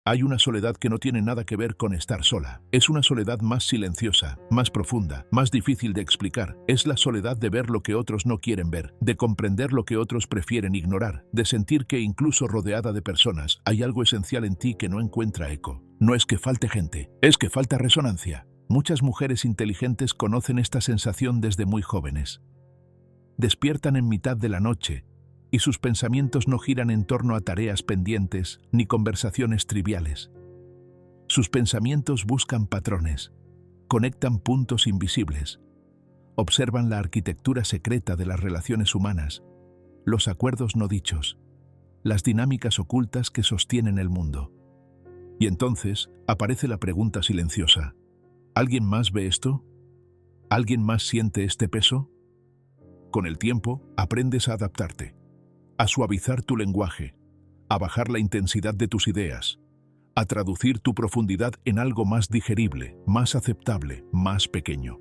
Hay una soledad que no tiene nada que ver con estar sola. Es una soledad más silenciosa, más profunda, más difícil de explicar. Es la soledad de ver lo que otros no quieren ver, de comprender lo que otros prefieren ignorar, de sentir que incluso rodeada de personas hay algo esencial en ti que no encuentra eco. No es que falte gente, es que falta resonancia. Muchas mujeres inteligentes conocen esta sensación desde muy jóvenes. Despiertan en mitad de la noche, y sus pensamientos no giran en torno a tareas pendientes ni conversaciones triviales. Sus pensamientos buscan patrones, conectan puntos invisibles, observan la arquitectura secreta de las relaciones humanas, los acuerdos no dichos, las dinámicas ocultas que sostienen el mundo. Y entonces aparece la pregunta silenciosa: ¿alguien más ve esto? ¿Alguien más siente este peso? Con el tiempo, aprendes a adaptarte, a suavizar tu lenguaje, a bajar la intensidad de tus ideas, a traducir tu profundidad en algo más digerible, más aceptable, más pequeño.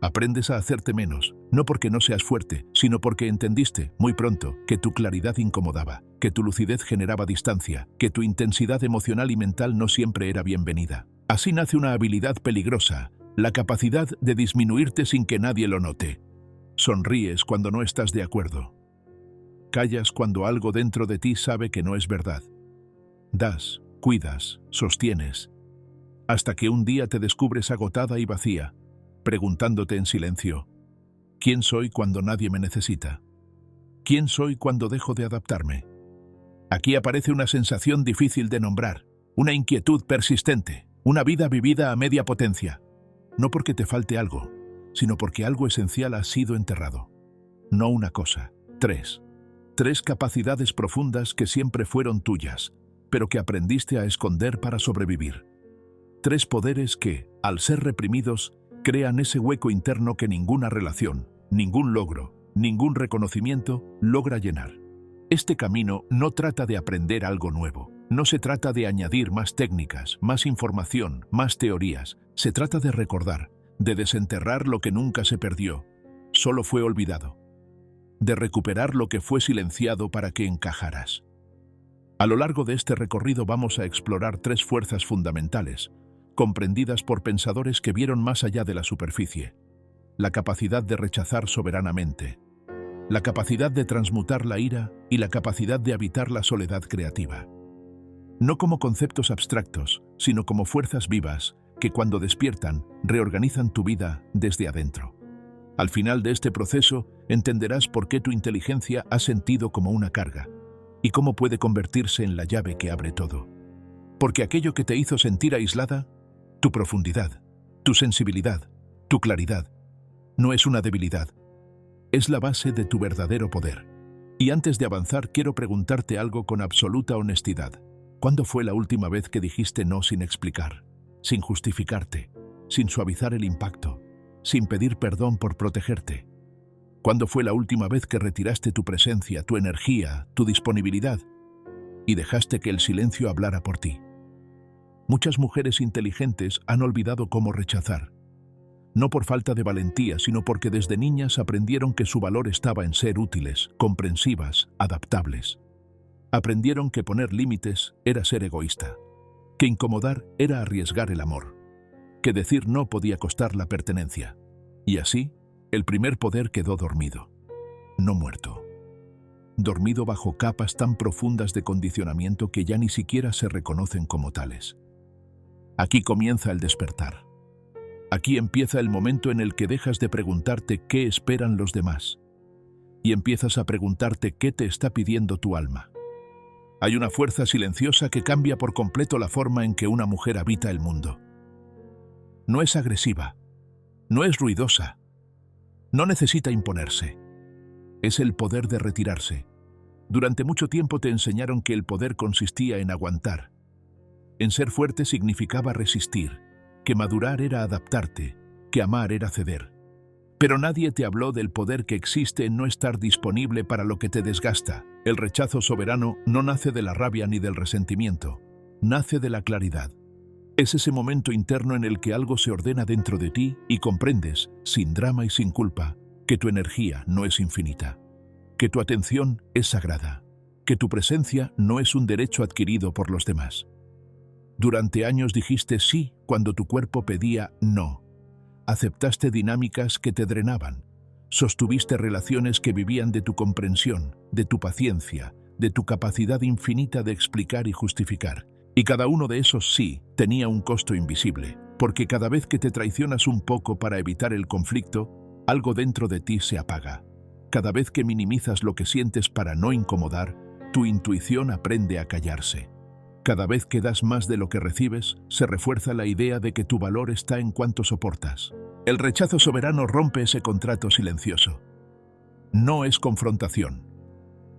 Aprendes a hacerte menos, no porque no seas fuerte, sino porque entendiste, muy pronto, que tu claridad incomodaba, que tu lucidez generaba distancia, que tu intensidad emocional y mental no siempre era bienvenida. Así nace una habilidad peligrosa, la capacidad de disminuirte sin que nadie lo note. Sonríes cuando no estás de acuerdo. Callas cuando algo dentro de ti sabe que no es verdad. Das, cuidas, sostienes, hasta que un día te descubres agotada y vacía, preguntándote en silencio: ¿quién soy cuando nadie me necesita? ¿Quién soy cuando dejo de adaptarme? Aquí aparece una sensación difícil de nombrar, una inquietud persistente, una vida vivida a media potencia. No porque te falte algo, sino porque algo esencial ha sido enterrado. No una cosa, tres capacidades profundas que siempre fueron tuyas, pero que aprendiste a esconder para sobrevivir. 3 poderes que, al ser reprimidos, crean ese hueco interno que ninguna relación, ningún logro, ningún reconocimiento logra llenar. Este camino no trata de aprender algo nuevo, no se trata de añadir más técnicas, más información, más teorías, se trata de recordar, de desenterrar lo que nunca se perdió, solo fue olvidado, de recuperar lo que fue silenciado para que encajaras. A lo largo de este recorrido vamos a explorar 3 fuerzas fundamentales, comprendidas por pensadores que vieron más allá de la superficie: la capacidad de rechazar soberanamente, la capacidad de transmutar la ira y la capacidad de habitar la soledad creativa. No como conceptos abstractos, sino como fuerzas vivas que cuando despiertan, reorganizan tu vida desde adentro. Al final de este proceso, entenderás por qué tu inteligencia ha sentido como una carga y cómo puede convertirse en la llave que abre todo. Porque aquello que te hizo sentir aislada, tu profundidad, tu sensibilidad, tu claridad, no es una debilidad, es la base de tu verdadero poder. Y antes de avanzar, quiero preguntarte algo con absoluta honestidad. ¿Cuándo fue la última vez que dijiste no sin explicar, sin justificarte, sin suavizar el impacto, sin pedir perdón por protegerte? ¿Cuándo fue la última vez que retiraste tu presencia, tu energía, tu disponibilidad y dejaste que el silencio hablara por ti? Muchas mujeres inteligentes han olvidado cómo rechazar, no por falta de valentía, sino porque desde niñas aprendieron que su valor estaba en ser útiles, comprensivas, adaptables. Aprendieron que poner límites era ser egoísta, que incomodar era arriesgar el amor, que decir no podía costar la pertenencia. Y así, el primer poder quedó dormido, no muerto. Dormido bajo capas tan profundas de condicionamiento que ya ni siquiera se reconocen como tales. Aquí comienza el despertar. Aquí empieza el momento en el que dejas de preguntarte qué esperan los demás y empiezas a preguntarte qué te está pidiendo tu alma. Hay una fuerza silenciosa que cambia por completo la forma en que una mujer habita el mundo. No es agresiva, no es ruidosa, no necesita imponerse. Es el poder de retirarse. Durante mucho tiempo te enseñaron que el poder consistía en aguantar. En ser fuerte significaba resistir, que madurar era adaptarte, que amar era ceder. Pero nadie te habló del poder que existe en no estar disponible para lo que te desgasta. El rechazo soberano no nace de la rabia ni del resentimiento, nace de la claridad. Es ese momento interno en el que algo se ordena dentro de ti y comprendes, sin drama y sin culpa, que tu energía no es infinita, que tu atención es sagrada, que tu presencia no es un derecho adquirido por los demás. Durante años dijiste sí cuando tu cuerpo pedía no. Aceptaste dinámicas que te drenaban. Sostuviste relaciones que vivían de tu comprensión, de tu paciencia, de tu capacidad infinita de explicar y justificar. Y cada uno de esos sí tenía un costo invisible, porque cada vez que te traicionas un poco para evitar el conflicto, algo dentro de ti se apaga. Cada vez que minimizas lo que sientes para no incomodar, tu intuición aprende a callarse. Cada vez que das más de lo que recibes, se refuerza la idea de que tu valor está en cuánto soportas. El rechazo soberano rompe ese contrato silencioso. No es confrontación,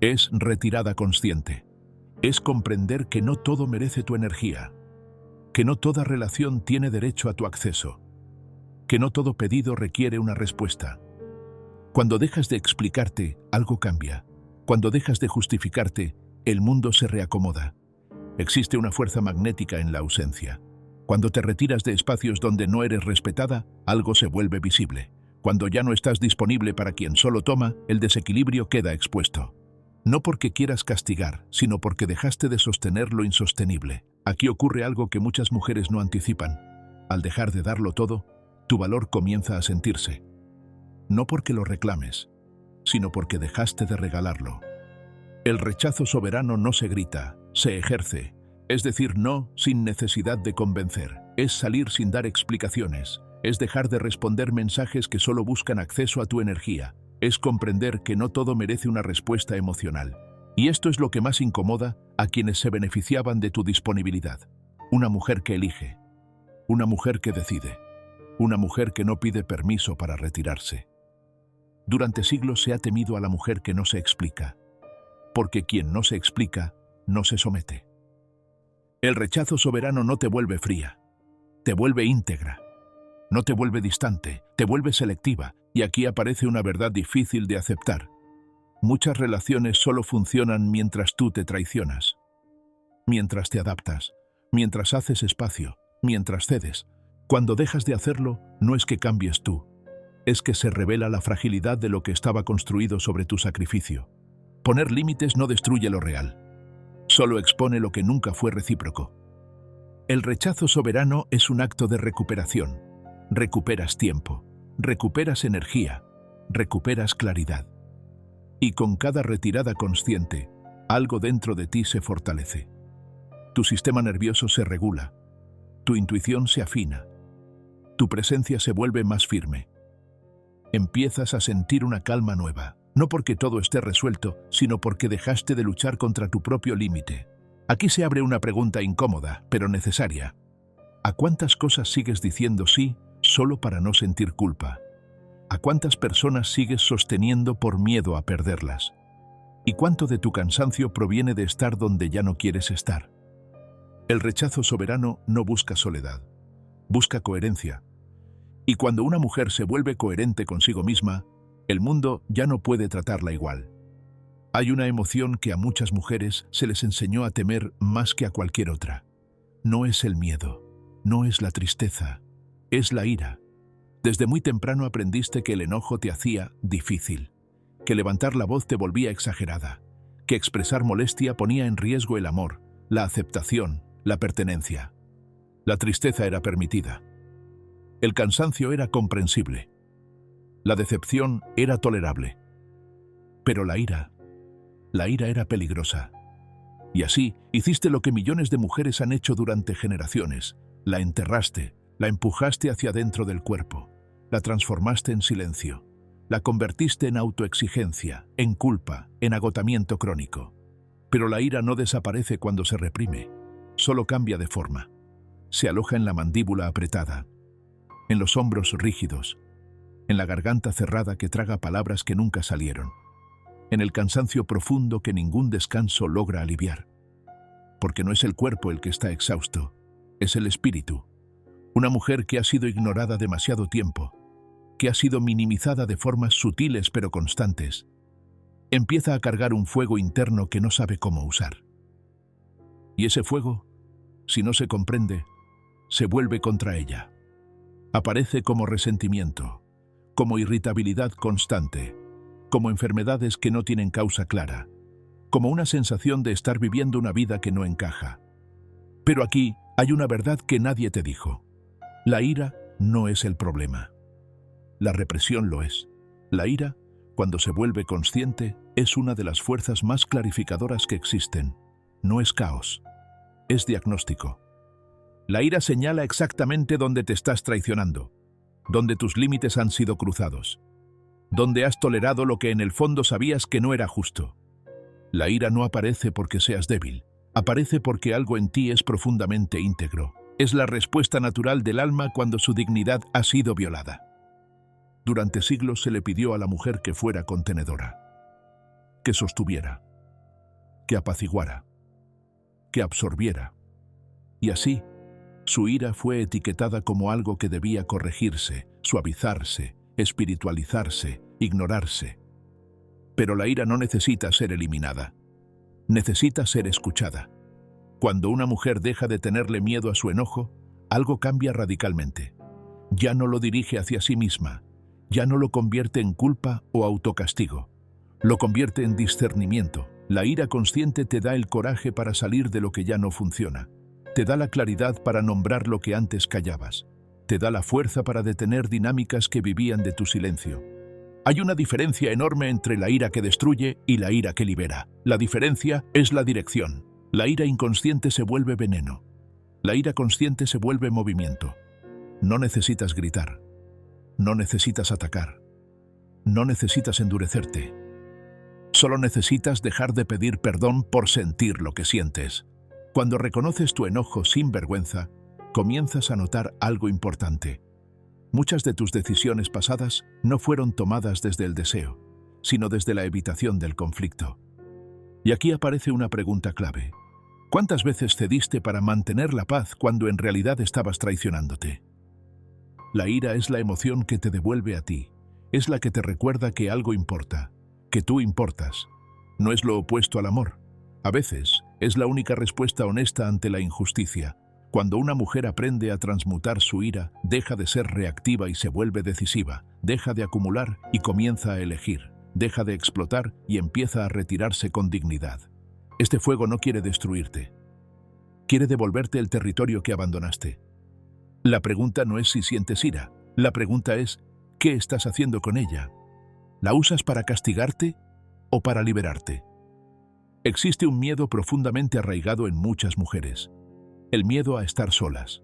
es retirada consciente. Es comprender que no todo merece tu energía, que no toda relación tiene derecho a tu acceso, que no todo pedido requiere una respuesta. Cuando dejas de explicarte, algo cambia. Cuando dejas de justificarte, el mundo se reacomoda. Existe una fuerza magnética en la ausencia. Cuando te retiras de espacios donde no eres respetada, algo se vuelve visible. Cuando ya no estás disponible para quien solo toma, el desequilibrio queda expuesto. No porque quieras castigar, sino porque dejaste de sostener lo insostenible. Aquí ocurre algo que muchas mujeres no anticipan. Al dejar de darlo todo, tu valor comienza a sentirse. No porque lo reclames, sino porque dejaste de regalarlo. El rechazo soberano no se grita, se ejerce. Es decir, no sin necesidad de convencer. Es salir sin dar explicaciones. Es dejar de responder mensajes que solo buscan acceso a tu energía. Es comprender que no todo merece una respuesta emocional. Y esto es lo que más incomoda a quienes se beneficiaban de tu disponibilidad. Una mujer que elige. Una mujer que decide. Una mujer que no pide permiso para retirarse. Durante siglos se ha temido a la mujer que no se explica. Porque quien no se explica, no se somete. El rechazo soberano no te vuelve fría. Te vuelve íntegra. No te vuelve distante, te vuelve selectiva. Y aquí aparece una verdad difícil de aceptar. Muchas relaciones solo funcionan mientras tú te traicionas. Mientras te adaptas, mientras haces espacio, mientras cedes. Cuando dejas de hacerlo, no es que cambies tú. Es que se revela la fragilidad de lo que estaba construido sobre tu sacrificio. Poner límites no destruye lo real. Solo expone lo que nunca fue recíproco. El rechazo soberano es un acto de recuperación. Recuperas tiempo. Recuperas energía, recuperas claridad. Y con cada retirada consciente, algo dentro de ti se fortalece. Tu sistema nervioso se regula, tu intuición se afina, tu presencia se vuelve más firme. Empiezas a sentir una calma nueva, no porque todo esté resuelto, sino porque dejaste de luchar contra tu propio límite. Aquí se abre una pregunta incómoda, pero necesaria. ¿A cuántas cosas sigues diciendo sí solo para no sentir culpa? ¿A cuántas personas sigues sosteniendo por miedo a perderlas? ¿Y cuánto de tu cansancio proviene de estar donde ya no quieres estar? El rechazo soberano no busca soledad, busca coherencia. Y cuando una mujer se vuelve coherente consigo misma, el mundo ya no puede tratarla igual. Hay una emoción que a muchas mujeres se les enseñó a temer más que a cualquier otra. No es el miedo, no es la tristeza, es la ira. Desde muy temprano aprendiste que el enojo te hacía difícil, que levantar la voz te volvía exagerada, que expresar molestia ponía en riesgo el amor, la aceptación, la pertenencia. La tristeza era permitida. El cansancio era comprensible. La decepción era tolerable. Pero la ira era peligrosa. Y así hiciste lo que millones de mujeres han hecho durante generaciones. La enterraste, la empujaste hacia dentro del cuerpo, la transformaste en silencio, la convertiste en autoexigencia, en culpa, en agotamiento crónico. Pero la ira no desaparece cuando se reprime, solo cambia de forma. Se aloja en la mandíbula apretada, en los hombros rígidos, en la garganta cerrada que traga palabras que nunca salieron, en el cansancio profundo que ningún descanso logra aliviar. Porque no es el cuerpo el que está exhausto, es el espíritu. Una mujer que ha sido ignorada demasiado tiempo, que ha sido minimizada de formas sutiles pero constantes, empieza a cargar un fuego interno que no sabe cómo usar. Y ese fuego, si no se comprende, se vuelve contra ella. Aparece como resentimiento, como irritabilidad constante, como enfermedades que no tienen causa clara, como una sensación de estar viviendo una vida que no encaja. Pero aquí Hay una verdad que nadie te dijo. La ira no es el problema. La represión lo es. La ira, cuando se vuelve consciente, es una de las fuerzas más clarificadoras que existen. No es caos, es diagnóstico. La ira señala exactamente dónde te estás traicionando, dónde tus límites han sido cruzados, dónde has tolerado lo que en el fondo sabías que no era justo. La ira no aparece porque seas débil, aparece porque algo en ti es profundamente íntegro. Es la respuesta natural del alma cuando su dignidad ha sido violada. Durante siglos se le pidió a la mujer que fuera contenedora, que sostuviera, que apaciguara, que absorbiera. Y así, su ira fue etiquetada como algo que debía corregirse, suavizarse, espiritualizarse, ignorarse. Pero la ira no necesita ser eliminada, necesita ser escuchada. Cuando una mujer deja de tenerle miedo a su enojo, algo cambia radicalmente. Ya no lo dirige hacia sí misma, ya no lo convierte en culpa o autocastigo, lo convierte en discernimiento. La ira consciente te da el coraje para salir de lo que ya no funciona, te da la claridad para nombrar lo que antes callabas, te da la fuerza para detener dinámicas que vivían de tu silencio. Hay una diferencia enorme entre la ira que destruye y la ira que libera. La diferencia es la dirección. La ira inconsciente se vuelve veneno. La ira consciente se vuelve movimiento. No necesitas gritar. No necesitas atacar. No necesitas endurecerte. Solo necesitas dejar de pedir perdón por sentir lo que sientes. Cuando reconoces tu enojo sin vergüenza, comienzas a notar algo importante. Muchas de tus decisiones pasadas no fueron tomadas desde el deseo, sino desde la evitación del conflicto. Y aquí aparece una pregunta clave. ¿Cuántas veces cediste para mantener la paz cuando en realidad estabas traicionándote? La ira es la emoción que te devuelve a ti. Es la que te recuerda que algo importa, que tú importas. No es lo opuesto al amor. A veces, es la única respuesta honesta ante la injusticia. Cuando una mujer aprende a transmutar su ira, deja de ser reactiva y se vuelve decisiva, deja de acumular y comienza a elegir, deja de explotar y empieza a retirarse con dignidad. Este fuego no quiere destruirte. Quiere devolverte el territorio que abandonaste. La pregunta no es si sientes ira, la pregunta es, ¿qué estás haciendo con ella? ¿La usas para castigarte o para liberarte? Existe un miedo profundamente arraigado en muchas mujeres, el miedo a estar solas.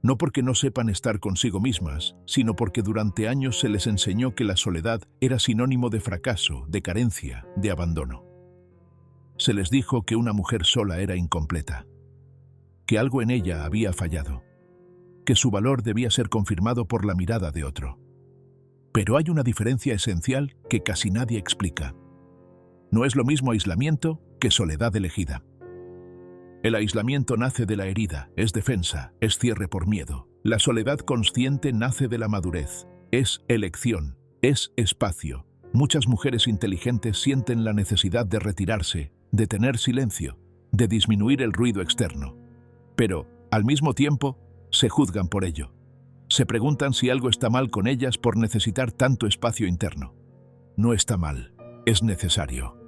No porque no sepan estar consigo mismas, sino porque durante años se les enseñó que la soledad era sinónimo de fracaso, de carencia, de abandono. Se les dijo que una mujer sola era incompleta, que algo en ella había fallado, que su valor debía ser confirmado por la mirada de otro. Pero hay una diferencia esencial que casi nadie explica. No es lo mismo aislamiento que soledad elegida. El aislamiento nace de la herida, es defensa, es cierre por miedo. La soledad consciente nace de la madurez, es elección, es espacio. Muchas mujeres inteligentes sienten la necesidad de retirarse, de tener silencio, de disminuir el ruido externo. Pero, al mismo tiempo, se juzgan por ello. Se preguntan si algo está mal con ellas por necesitar tanto espacio interno. No está mal, es necesario.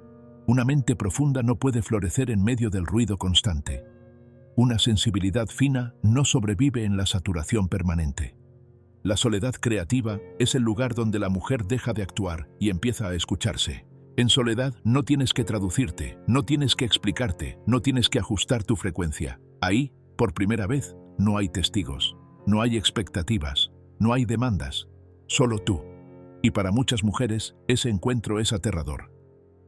Una mente profunda no puede florecer en medio del ruido constante. Una sensibilidad fina no sobrevive en la saturación permanente. La soledad creativa es el lugar donde la mujer deja de actuar y empieza a escucharse. En soledad no tienes que traducirte, no tienes que explicarte, no tienes que ajustar tu frecuencia. Ahí, por primera vez, no hay testigos, no hay expectativas, no hay demandas, solo tú. Y para muchas mujeres, ese encuentro es aterrador.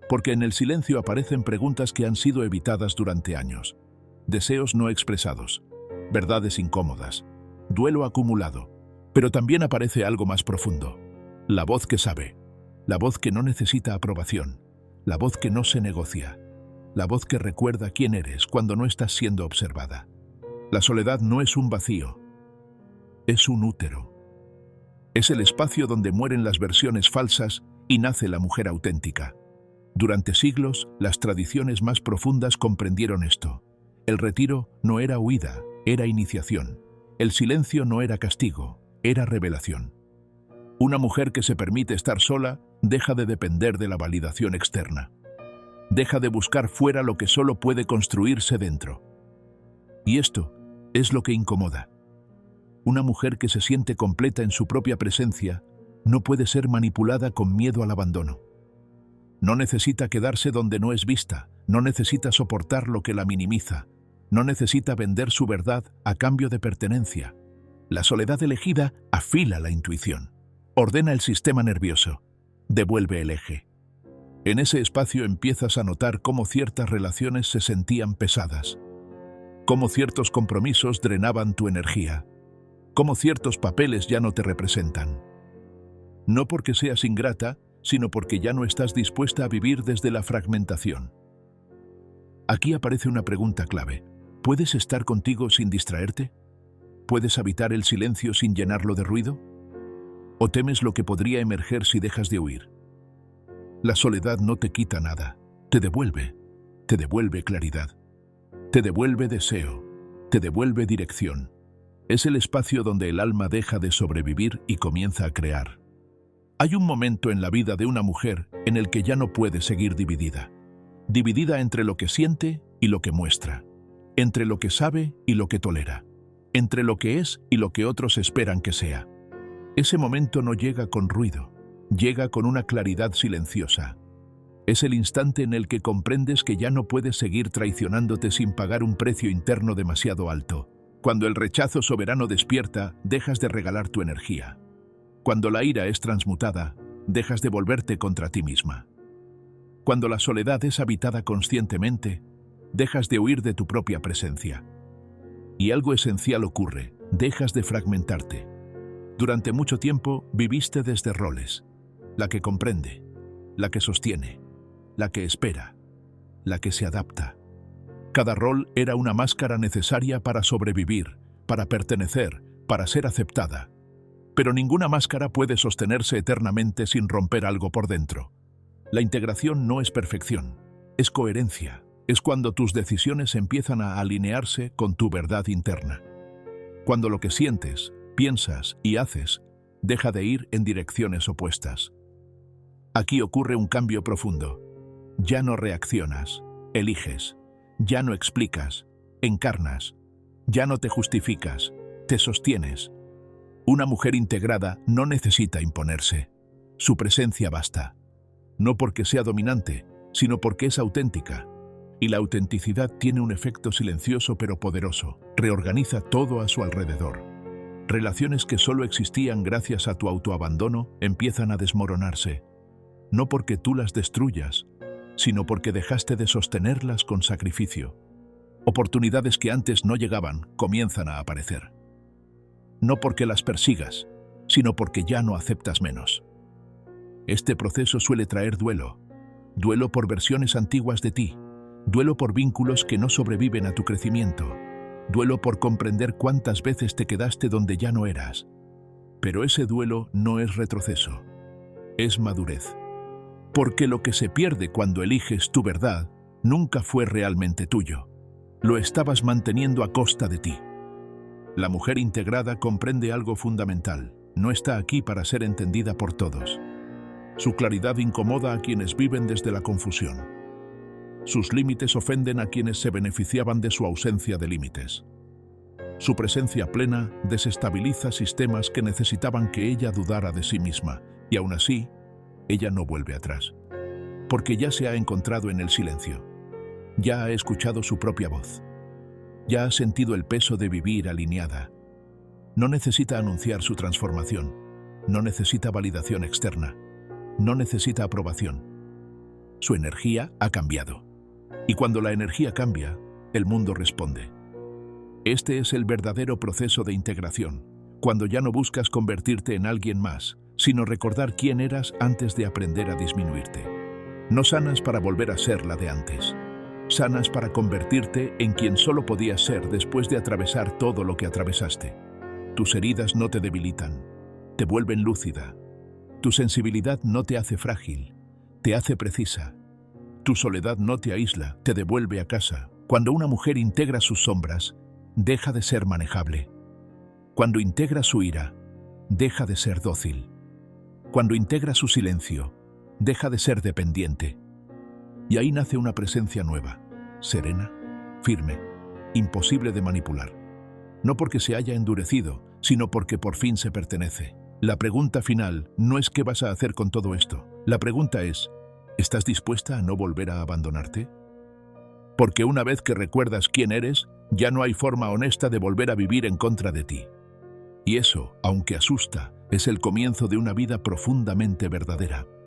Porque en el silencio aparecen preguntas que han sido evitadas durante años. Deseos no expresados, verdades incómodas, duelo acumulado. Pero también aparece algo más profundo. La voz que sabe, la voz que no necesita aprobación, la voz que no se negocia, la voz que recuerda quién eres cuando no estás siendo observada. La soledad no es un vacío, es un útero. Es el espacio donde mueren las versiones falsas y nace la mujer auténtica. Durante siglos, las tradiciones más profundas comprendieron esto. El retiro no era huida, era iniciación. El silencio no era castigo, era revelación. Una mujer que se permite estar sola deja de depender de la validación externa. Deja de buscar fuera lo que solo puede construirse dentro. Y esto Es lo que incomoda. Una mujer que se siente completa en su propia presencia no puede ser manipulada con miedo al abandono. No necesita quedarse donde no es vista, no necesita soportar lo que la minimiza, no necesita vender su verdad a cambio de pertenencia. La soledad elegida afila la intuición, ordena el sistema nervioso, devuelve el eje. En ese espacio empiezas a notar cómo ciertas relaciones se sentían pesadas, cómo ciertos compromisos drenaban tu energía, cómo ciertos papeles ya no te representan. No porque seas ingrata, sino porque ya no estás dispuesta a vivir desde la fragmentación. Aquí aparece una pregunta clave. ¿Puedes estar contigo sin distraerte? ¿Puedes habitar el silencio sin llenarlo de ruido? ¿O temes lo que podría emerger si dejas de huir? La soledad no te quita nada, te devuelve claridad, te devuelve deseo, te devuelve dirección. Es el espacio donde el alma deja de sobrevivir y comienza a crear. Hay un momento en la vida de una mujer en el que ya no puede seguir dividida. Dividida entre lo que siente y lo que muestra, entre lo que sabe y lo que tolera, entre lo que es y lo que otros esperan que sea. Ese momento no llega con ruido, llega con una claridad silenciosa. Es el instante en el que comprendes que ya no puedes seguir traicionándote sin pagar un precio interno demasiado alto. Cuando el rechazo soberano despierta, dejas de regalar tu energía. Cuando la ira es transmutada, dejas de volverte contra ti misma. Cuando la soledad es habitada conscientemente, dejas de huir de tu propia presencia. Y algo esencial ocurre, dejas de fragmentarte. Durante mucho tiempo viviste desde roles: la que comprende, la que sostiene, la que espera, la que se adapta. Cada rol era una máscara necesaria para sobrevivir, para pertenecer, para ser aceptada. Pero ninguna máscara puede sostenerse eternamente sin romper algo por dentro. La integración no es perfección, es coherencia. Es cuando tus decisiones empiezan a alinearse con tu verdad interna. Cuando lo que sientes, piensas y haces deja de ir en direcciones opuestas. Aquí ocurre un cambio profundo. Ya no reaccionas, eliges. Ya no explicas, encarnas. Ya no te justificas, te sostienes. Una mujer integrada no necesita imponerse. Su presencia basta. No porque sea dominante, sino porque es auténtica. Y la autenticidad tiene un efecto silencioso pero poderoso. Reorganiza todo a su alrededor. Relaciones que solo existían gracias a tu autoabandono empiezan a desmoronarse. No porque tú las destruyas, sino porque dejaste de sostenerlas con sacrificio. Oportunidades que antes no llegaban comienzan a aparecer. No porque las persigas, sino porque ya no aceptas menos. Este proceso suele traer duelo. Duelo por versiones antiguas de ti. Duelo por vínculos que no sobreviven a tu crecimiento. Duelo por comprender cuántas veces te quedaste donde ya no eras. Pero ese duelo no es retroceso. Es madurez. Porque lo que se pierde cuando eliges tu verdad nunca fue realmente tuyo. Lo estabas manteniendo a costa de ti. La mujer integrada comprende algo fundamental. No está aquí para ser entendida por todos. Su claridad incomoda a quienes viven desde la confusión. Sus límites ofenden a quienes se beneficiaban de su ausencia de límites. Su presencia plena desestabiliza sistemas que necesitaban que ella dudara de sí misma, y aún así, ella no vuelve atrás. Porque ya se ha encontrado en el silencio. Ya ha escuchado su propia voz. Ya ha sentido el peso de vivir alineada. No necesita anunciar su transformación. No necesita validación externa. No necesita aprobación. Su energía ha cambiado. Y cuando la energía cambia, el mundo responde. Este es el verdadero proceso de integración, cuando ya no buscas convertirte en alguien más, sino recordar quién eras antes de aprender a disminuirte. No sanas para volver a ser la de antes. Sanas para convertirte en quien solo podías ser después de atravesar todo lo que atravesaste. Tus heridas no te debilitan, te vuelven lúcida. Tu sensibilidad no te hace frágil, te hace precisa. Tu soledad no te aísla, te devuelve a casa. Cuando una mujer integra sus sombras, deja de ser manejable. Cuando integra su ira, deja de ser dócil. Cuando integra su silencio, deja de ser dependiente. Y ahí nace una presencia nueva, serena, firme, imposible de manipular. no porque se haya endurecido, sino porque por fin se pertenece. La pregunta final no es qué vas a hacer con todo esto. La pregunta es, ¿estás dispuesta a no volver a abandonarte? Porque una vez que recuerdas quién eres, ya no hay forma honesta de volver a vivir en contra de ti. Y eso, aunque asusta, es el comienzo de una vida profundamente verdadera.